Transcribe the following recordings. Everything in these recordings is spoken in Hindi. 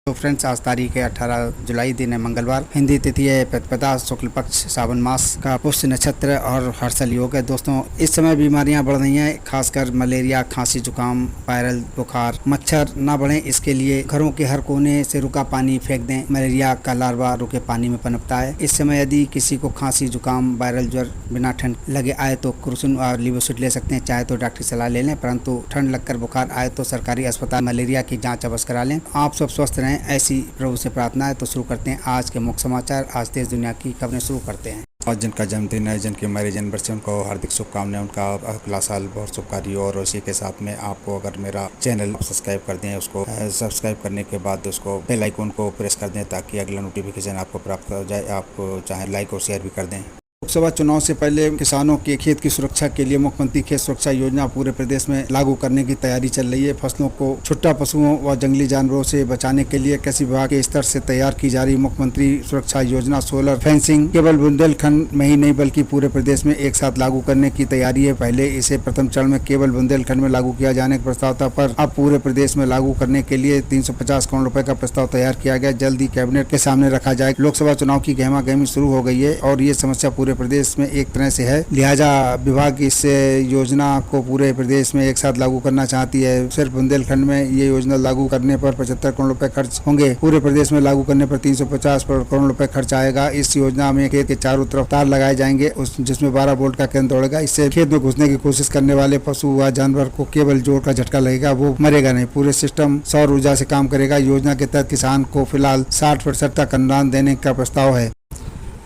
तो फ्रेंड्स, आज तारीख है 18 जुलाई, दिन है मंगलवार। हिंदी तिथि है प्रतिपदा, शुक्ल पक्ष, सावन मास का पुष्य नक्षत्र और हर्षल योग है। दोस्तों, इस समय बीमारियां बढ़ रही हैं, खासकर मलेरिया, खांसी, जुकाम, वायरल बुखार। मच्छर ना बढ़े इसके लिए घरों के हर कोने से रुका पानी फेंक दें। मलेरिया का लार्वा रुके पानी में पनपता है। इस समय यदि किसी को खांसी, जुकाम, वायरल ज्वर बिना ठंड लगे आए तो क्रोसिन और लिवोसिड ले सकते हैं। चाहे तो डॉक्टरी सलाह ले लें, परंतु ठंड लगकर बुखार आए तो सरकारी अस्पताल मलेरिया की जाँच अवश्य करा लें। आप सब स्वस्थ रहें, ऐसी प्रभु से प्रार्थना है। तो शुरू करते हैं आज के मुख्य समाचार। आज देश दुनिया की खबरें शुरू करते हैं। आज जिनका जन्मदिन है, जिनकी मैरिज एनिवर्सरी, उनको हार्दिक शुभकामनाएं। उनका अगला साल बहुत शुभकारी हो। और उसी के साथ में आपको अगर मेरा चैनल सब्सक्राइब कर दें, उसको सब्सक्राइब करने के बाद उसको बेल आइकन को प्रेस कर दें ताकि अगला नोटिफिकेशन आपको प्राप्त हो जाए। आप चाहे लाइक और शेयर भी कर दें। लोकसभा चुनाव से पहले किसानों के खेत की सुरक्षा के लिए मुख्यमंत्री खेत सुरक्षा योजना पूरे प्रदेश में लागू करने की तैयारी चल रही है। फसलों को छुट्टा पशुओं व जंगली जानवरों से बचाने के लिए कृषि विभाग के स्तर से तैयार की जा रही मुख्यमंत्री सुरक्षा योजना सोलर फेंसिंग केवल बुंदेलखंड में ही नहीं बल्कि पूरे प्रदेश में एक साथ लागू करने की तैयारी है। पहले इसे प्रथम चरण में केवल बुंदेलखंड में लागू किया जाने का प्रस्ताव था, पर अब पूरे प्रदेश में लागू करने के लिए 350 करोड़ रुपए का प्रस्ताव तैयार किया गया। जल्द ही कैबिनेट के सामने रखा जाए। लोकसभा चुनाव की गहमा गहमी शुरू हो गई है और ये समस्या पूरे प्रदेश में एक तरह से है। लिहाजा विभाग इस योजना को पूरे प्रदेश में एक साथ लागू करना चाहती है। सिर्फ बुंदेलखंड में ये योजना लागू करने पर 75 करोड़ रुपए खर्च होंगे। पूरे प्रदेश में लागू करने पर 350 करोड़ रुपए खर्च आएगा। इस योजना में खेत के चारों तरफ तार लगाए जाएंगे, जिसमें 12 वोल्ट का केंद्र दौड़ेगा। इससे खेत में घुसने की कोशिश करने वाले पशु व जानवर को केवल जोर का झटका लगेगा, वो मरेगा नहीं। पूरे सिस्टम सौर ऊर्जा से काम करेगा। योजना के तहत किसान को फिलहाल 60% तक अनुदान देने का प्रस्ताव है।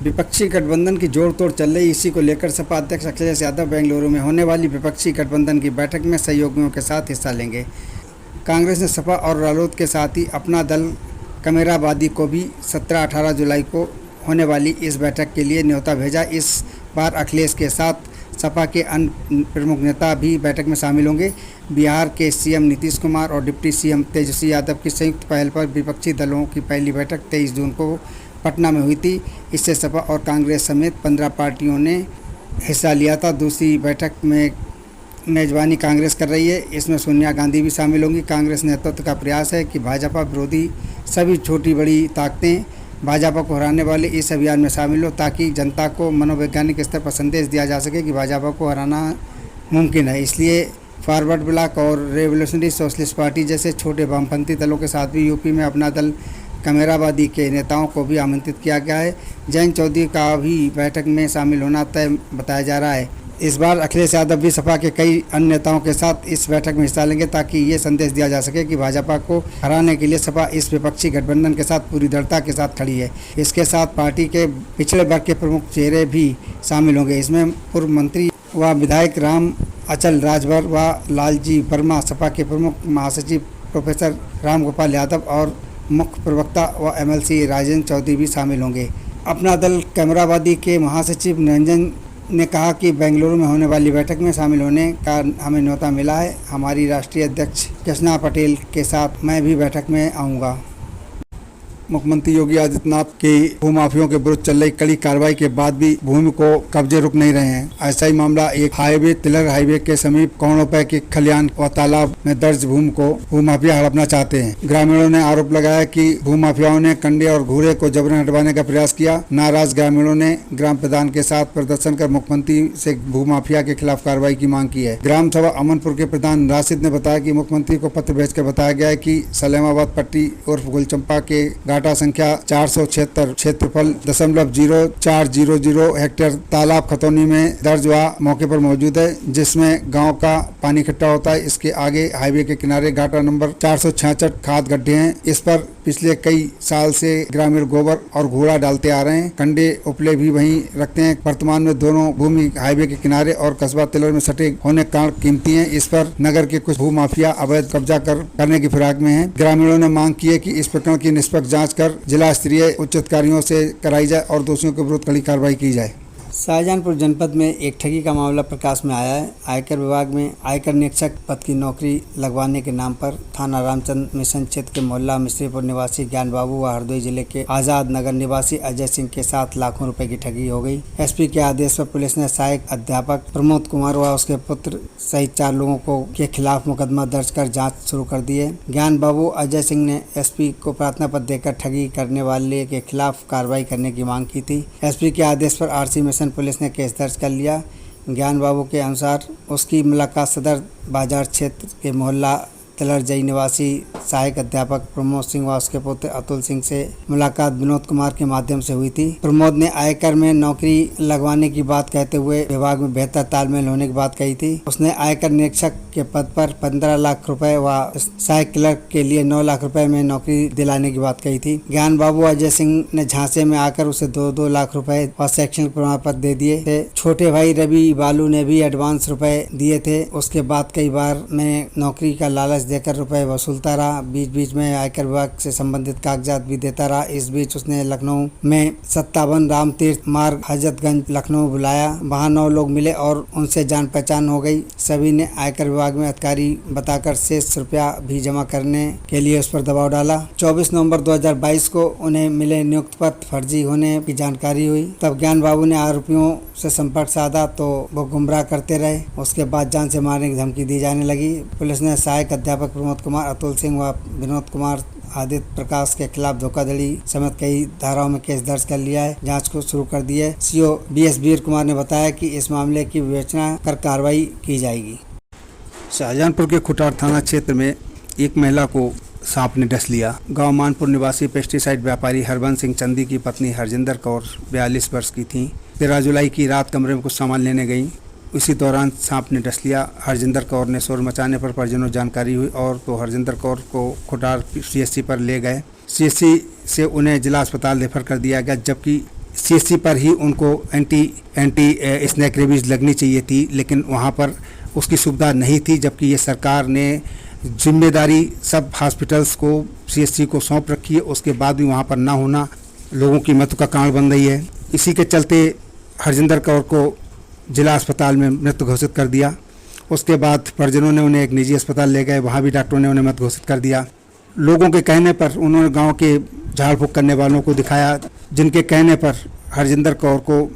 विपक्षी गठबंधन की जोड़ तोड़ चल रही। इसी को लेकर सपा अध्यक्ष अखिलेश यादव बेंगलुरु में होने वाली विपक्षी गठबंधन की बैठक में सहयोगियों के साथ हिस्सा लेंगे। कांग्रेस ने सपा और रालोद के साथ ही अपना दल कमेराबादी को भी 17-18 जुलाई को होने वाली इस बैठक के लिए न्योता भेजा। इस बार अखिलेश के साथ सपा के अन्य प्रमुख नेता भी बैठक में शामिल होंगे। बिहार के सीएम नीतीश कुमार और डिप्टी सीएम तेजस्वी यादव की संयुक्त पहल पर विपक्षी दलों की पहली बैठक 23 जून को पटना में हुई थी। इससे सपा और कांग्रेस समेत 15 पार्टियों ने हिस्सा लिया था। दूसरी बैठक में मेजबानी कांग्रेस कर रही है। इसमें सोनिया गांधी भी शामिल होंगी। कांग्रेस नेतृत्व का प्रयास है कि भाजपा विरोधी सभी छोटी बड़ी ताकतें भाजपा को हराने वाले इस अभियान में शामिल हो, ताकि जनता को मनोवैज्ञानिक स्तर पर संदेश दिया जा सके कि भाजपा को हराना मुमकिन है। इसलिए फॉरवर्ड ब्लॉक और रेवोल्यूशनरी सोशलिस्ट पार्टी जैसे छोटे वामपंथी दलों के साथ भी यूपी में अपना दल कमेराबादी के नेताओं को भी आमंत्रित किया गया है। जयंत चौधरी का भी बैठक में शामिल होना तय बताया जा रहा है। इस बार अखिलेश यादव भी सपा के कई अन्य नेताओं के साथ इस बैठक में हिस्सा लेंगे, ताकि ये संदेश दिया जा सके कि भाजपा को हराने के लिए सपा इस विपक्षी गठबंधन के साथ पूरी दृढ़ता के साथ खड़ी है। इसके साथ पार्टी के पिछड़े वर्ग के प्रमुख चेहरे भी शामिल होंगे। इसमें पूर्व मंत्री व विधायक राम अचल राजभर व लालजी वर्मा, सपा के प्रमुख महासचिव प्रोफेसर राम गोपाल यादव और मुख्य प्रवक्ता व एमएलसी राजेंद्र चौधरी भी शामिल होंगे। अपना दल कैमराबादी के महासचिव निरंजन ने कहा कि बेंगलुरु में होने वाली बैठक में शामिल होने का हमें न्योता मिला है। हमारी राष्ट्रीय अध्यक्ष कृष्णा पटेल के साथ मैं भी बैठक में आऊँगा। मुख्यमंत्री योगी आदित्यनाथ की भूमाफियों के विरुद्ध चल रही कड़ी कार्रवाई के बाद भी भूमि को कब्जे रुक नहीं रहे हैं। ऐसा ही मामला एक हाईवे तिलर हाईवे के समीप करोड़ों रुपए के खलियान व तालाब में दर्ज भूमि को भूमाफिया हड़पना चाहते हैं। ग्रामीणों ने आरोप लगाया कि भूमाफियाओं ने कंडे और घूरे को जबरन हटवाने का प्रयास किया। नाराज ग्रामीणों ने ग्राम प्रधान के साथ प्रदर्शन कर मुख्यमंत्री से भूमाफिया के खिलाफ कार्रवाई की मांग की है। ग्राम सभा अमनपुर के प्रधान राशिद ने बताया कि मुख्यमंत्री को पत्र भेजकर बताया गया है कि सलेमाबाद पट्टी उर्फ गुलचंपा के घाटा संख्या 476 क्षेत्रफल 0.0400 हेक्टेयर तालाब खतौनी में दर्ज हुआ मौके पर मौजूद है, जिसमें गांव का पानी इकट्ठा होता है। इसके आगे हाईवे के किनारे घाटा नंबर 466 खाद गड्ढे हैं। इस पर पिछले कई साल से ग्रामीण गोबर और घोड़ा डालते आ रहे हैं। कंडे उपले भी वहीं रखते हैं। वर्तमान में दोनों भूमि हाईवे के किनारे और कस्बा तिलर में सटे होने के कारण कीमती हैं। इस पर नगर के कुछ भूमाफिया अवैध कब्जा करने की फिराक में हैं। ग्रामीणों ने मांग की है कि इस प्रकरण की निष्पक्ष जाँच कर जिला स्तरीय उच्च अधिकारियों से कराई जाए और दोषियों के विरुद्ध कड़ी कार्रवाई की जाए। शाहजहानपुर जनपद में एक ठगी का मामला प्रकाश में आया है। आयकर विभाग में आयकर निरीक्षक पद की नौकरी लगवाने के नाम पर थाना रामचंद मिशन क्षेत्र के मोहल्ला मिश्रीपुर निवासी ज्ञान बाबू व हरदोई जिले के आजाद नगर निवासी अजय सिंह के साथ लाखों रुपए की ठगी हो गई। एसपी के आदेश पर पुलिस ने सहायक अध्यापक प्रमोद कुमार व उसके पुत्र सहित 4 लोगों के खिलाफ मुकदमा दर्ज कर जाँच शुरू कर दी है। ज्ञान बाबू अजय सिंह ने एसपी को प्रार्थना पत्र देकर ठगी करने वाले के खिलाफ कार्रवाई करने की मांग की थी। एसपी के आदेश पर आरसी मिशन पुलिस ने केस दर्ज कर लिया। ज्ञान बाबू के अनुसार उसकी मुलाकात सदर बाजार क्षेत्र के मोहल्ला तिलरजई निवासी सहायक अध्यापक प्रमोद सिंह व उसके पुत्र अतुल सिंह से मुलाकात विनोद कुमार के माध्यम से हुई थी। प्रमोद ने आयकर में नौकरी लगवाने की बात कहते हुए विभाग में बेहतर तालमेल होने की बात कही थी। उसने आयकर निरीक्षक के पद पर 15 लाख रुपए व सहायक क्लर्क के लिए 9 लाख रुपए में नौकरी दिलाने की बात कही थी। ज्ञान बाबू अजय सिंह ने झांसे में आकर उसे 2-2 लाख रुपए और शैक्षणिक प्रमाण पत्र दे दिए थे। छोटे भाई रवि बालू ने भी एडवांस रुपए दिए थे। उसके बाद कई बार मैं नौकरी का लालच देकर रुपए वसूलता रहा। बीच बीच में आयकर विभाग से संबंधित कागजात भी देता रहा। इस बीच उसने लखनऊ में 57 राम तीर्थ मार्ग हजरतगंज लखनऊ बुलाया। वहां 9 लोग मिले और उनसे जान पहचान हो गई। सभी ने आयकर विभाग में अधिकारी बताकर शेष रुपया भी जमा करने के लिए उस पर दबाव डाला। 24 नवंबर 2022 को उन्हें मिले नियुक्त पत्र फर्जी होने की जानकारी हुई। तब ज्ञान बाबू ने आरोपियों से संपर्क साधा तो वो गुमराह करते रहे। उसके बाद जान से मारने की धमकी दी जाने लगी। पुलिस ने सहायक अध्यापक प्रमोद कुमार, अतुल सिंह व विनोद कुमार, आदित्य प्रकाश के खिलाफ धोखाधड़ी समेत कई धाराओं में केस दर्ज कर लिया है। जांच को शुरू कर दी है। सीओ बीएस वीर कुमार ने बताया कि इस मामले की विवेचना कर कार्रवाई की जाएगी। शाहजहानपुर के खुटार थाना क्षेत्र में एक महिला को सांप ने डस लिया। गांव मानपुर निवासी पेस्टिसाइड व्यापारी हरबंस सिंह चंदी की पत्नी हरजिंदर कौर 42 वर्ष की थी। 13 जुलाई की रात कमरे में कुछ सामान लेने गई। इसी दौरान सांप ने डस लिया। हरजिंदर कौर ने शोर मचाने पर परिजनों जानकारी हुई और तो हरजिंदर कौर को खुटार सीएचसी पर ले गए। सीएचसी से उन्हें जिला अस्पताल रेफर कर दिया गया, जबकि सीएचसी पर ही उनको एंटी स्नेक रेबीज लगनी चाहिए थी, लेकिन वहां पर उसकी सुविधा नहीं थी। जबकि ये सरकार ने जिम्मेदारी सब हॉस्पिटल्स को सीएचसी को सौंप रखी है, उसके बाद भी वहां पर ना होना लोगों की मृत्यु का कारण बन रही है। इसी के चलते हरजिंदर कौर को जिला अस्पताल में मृत घोषित कर दिया। उसके बाद परिजनों ने उन्हें एक निजी अस्पताल ले गए। वहां भी डॉक्टरों ने उन्हें मृत घोषित कर दिया। लोगों के कहने पर उन्होंने गांव के झाड़ फूक करने वालों को दिखाया, जिनके कहने पर हरजिंदर कौर को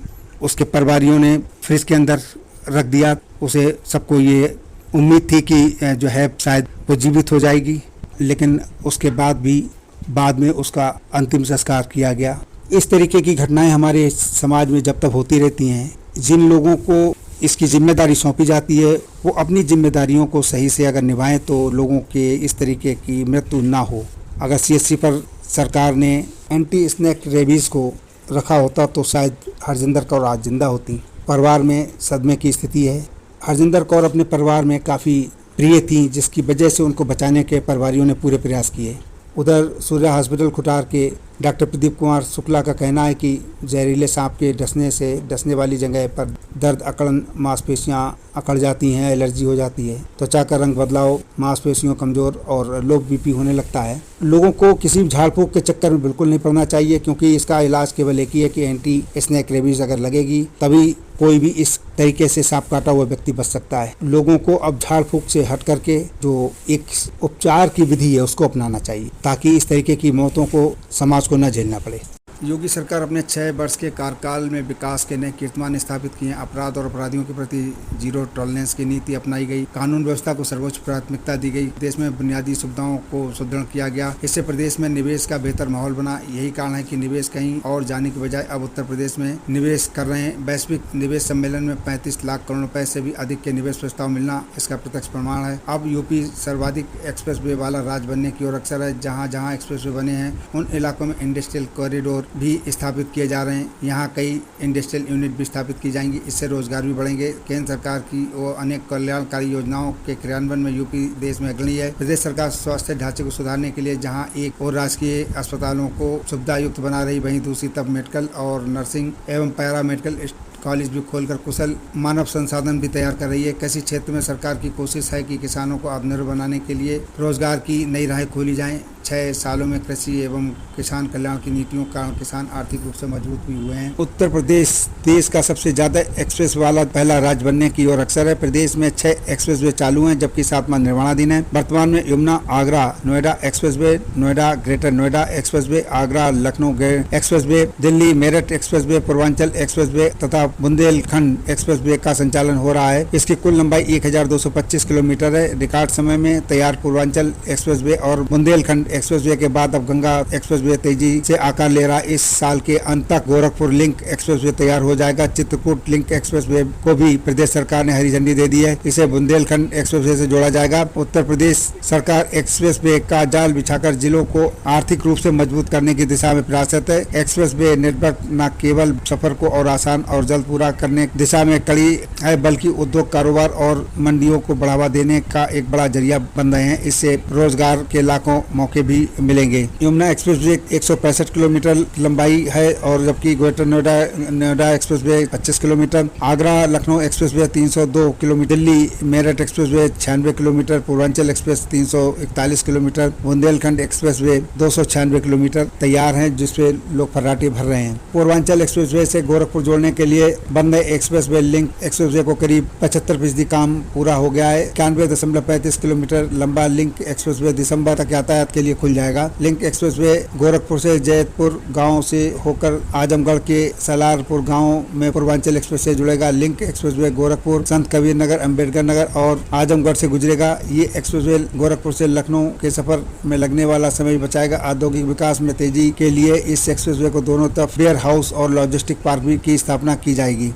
उसके परिवारियों ने फ्रिज के अंदर रख दिया। उसे सबको ये उम्मीद थी कि जो है शायद वो जीवित हो जाएगी, लेकिन उसके बाद में उसका अंतिम संस्कार किया गया। इस तरीके की घटनाएं हमारे समाज में जब तक होती रहती हैं, जिन लोगों को इसकी जिम्मेदारी सौंपी जाती है वो अपनी जिम्मेदारियों को सही से अगर निभाएं तो लोगों के इस तरीके की मृत्यु ना हो। अगर सीएचसी पर सरकार ने एंटी स्नेक रेबीज को रखा होता तो शायद हरजिंदर कौर आज जिंदा होती। परिवार में सदमे की स्थिति है। हरजिंदर कौर अपने परिवार में काफ़ी प्रिय थी, जिसकी वजह से उनको बचाने के परिवारियों ने पूरे प्रयास किए। उधर सूर्या हॉस्पिटल खुटार के डॉक्टर प्रदीप कुमार शुक्ला का कहना है कि जहरीले सांप के डसने वाली जगह पर दर्द, अकड़न, मांसपेशियां अकड़ जाती हैं, एलर्जी हो जाती है, त्वचा का रंग बदलाव, मांसपेशियों कमजोर और लो बीपी होने लगता है। लोगों को किसी भी झाड़ फूक के चक्कर में बिल्कुल नहीं पड़ना चाहिए, क्योंकि इसका इलाज केवल एक ही है कि एंटी स्नेक रेबीज अगर लगेगी तभी कोई भी इस तरीके से सांप काटा हुआ व्यक्ति बच सकता है। लोगों को अब झाड़ फूक से हट करके जो एक उपचार की विधि है उसको अपनाना चाहिए, ताकि इस तरीके की मौतों को समाज को न झेलना पड़े। योगी सरकार अपने 6 वर्ष के कार्यकाल में विकास के नए कीर्तिमान स्थापित किए। अपराध और अपराधियों के प्रति जीरो टॉलरेंस की नीति अपनाई गई। कानून व्यवस्था को सर्वोच्च प्राथमिकता दी गई। देश में बुनियादी सुविधाओं को सुदृढ़ किया गया। इससे प्रदेश में निवेश का बेहतर माहौल बना। यही कारण है कि निवेश कहीं और जाने की बजाय अब उत्तर प्रदेश में निवेश कर रहे हैं। वैश्विक निवेश सम्मेलन में 35 लाख करोड़ रुपए से भी अधिक के निवेश प्रस्ताव मिलना इसका प्रत्यक्ष प्रमाण है। अब यूपी सर्वाधिक एक्सप्रेस वे वाला राज्य बनने की ओर अग्रसर है। जहाँ जहाँ एक्सप्रेस वे बने हैं उन इलाकों में इंडस्ट्रियल कॉरिडोर भी स्थापित किए जा रहे हैं। यहाँ कई इंडस्ट्रियल यूनिट भी स्थापित की जाएंगी। इससे रोजगार भी बढ़ेंगे। केंद्र सरकार की वो अनेक कल्याणकारी योजनाओं के क्रियान्वयन में यूपी देश में अग्रणी है। प्रदेश सरकार स्वास्थ्य ढांचे को सुधारने के लिए जहाँ एक और राजकीय अस्पतालों को सुविधा युक्त बना रही, वहीं दूसरी तरफ मेडिकल और नर्सिंग एवं पैरा मेडिकल कॉलेज भी खोलकर कुशल मानव संसाधन भी तैयार कर रही है। कृषि क्षेत्र में सरकार की कोशिश है कि किसानों को आत्मनिर्भर बनाने के लिए रोजगार की नई राहें खोली जाएं। 6 सालों में कृषि एवं किसान कल्याण की नीतियों का किसान आर्थिक रूप से मजबूत भी हुए हैं। उत्तर प्रदेश देश का सबसे ज्यादा एक्सप्रेस वाला पहला राज्य बनने की ओर अग्रसर है। प्रदेश में 6 एक्सप्रेसवे चालू हैं, जबकि 7वां निर्माणाधीन है। वर्तमान में Yamuna Agra Noida expressway, Noida greater Noida expressway, Agra Lucknow expressway, Delhi Meerut expressway, Purvanchal expressway तथा बुंदेलखंड एक्सप्रेसवे का संचालन हो रहा है। इसकी कुल लंबाई 1225 किलोमीटर है। रिकॉर्ड समय में तैयार पूर्वांचल एक्सप्रेसवे और बुंदेलखंड एक्सप्रेसवे के बाद अब गंगा एक्सप्रेसवे तेजी से आकार ले रहा है। इस साल के अंत तक गोरखपुर लिंक एक्सप्रेसवे तैयार हो जाएगा। चित्रकूट लिंक एक्सप्रेसवे को भी प्रदेश सरकार ने हरी झंडी दे दी है। इसे बुंदेलखंड एक्सप्रेसवे से जोड़ा जाएगा। उत्तर प्रदेश सरकार एक्सप्रेसवे का जाल बिछाकर जिलों को आर्थिक रूप से मजबूत करने की दिशा में प्रयासरत है। एक्सप्रेसवे नेटवर्क न केवल सफर को और आसान और जल्द पूरा करने की दिशा में कड़ी है, बल्कि उद्योग, कारोबार और मंडियों को बढ़ावा देने का एक बड़ा जरिया बन रहे हैं। इससे रोजगार के लाखों मौके भी मिलेंगे। यमुना एक्सप्रेसवे 165 किलोमीटर लंबाई है और जबकि greater Noida expressway 25 kilometre, Agra Lucknow expressway 302 kilometre, Delhi Meerut expressway 96 kilometre, Purvanchal express 341 kilometre, Bundelkhand expressway 296 kilometre तैयार हैं, जिसपे लोग फर्राटे भर रहे हैं। पूर्वांचल एक्सप्रेसवे से गोरखपुर जोड़ने के लिए बन रहे एक्सप्रेसवे लिंक एक्सप्रेसवे को करीब 75% काम पूरा हो गया है। 91.35 किलोमीटर लंबा लिंक एक्सप्रेसवे दिसंबर तक यातायात के लिए खुल जाएगा। लिंक एक्सप्रेसवे गोरखपुर से जैतपुर गांव से होकर आजमगढ़ के सलारपुर गांव में पूर्वांचल एक्सप्रेस से जुड़ेगा। लिंक एक्सप्रेसवे गोरखपुर, संत कबीर नगर, अम्बेडकर नगर और आजमगढ़ से गुजरेगा। ये एक्सप्रेसवे गोरखपुर से लखनऊ के सफर में लगने वाला समय भी बचाएगा। औद्योगिक विकास में तेजी के लिए इस एक्सप्रेसवे को दोनों तरफ वेयर हाउस और लॉजिस्टिक पार्क की स्थापना की जाएगी।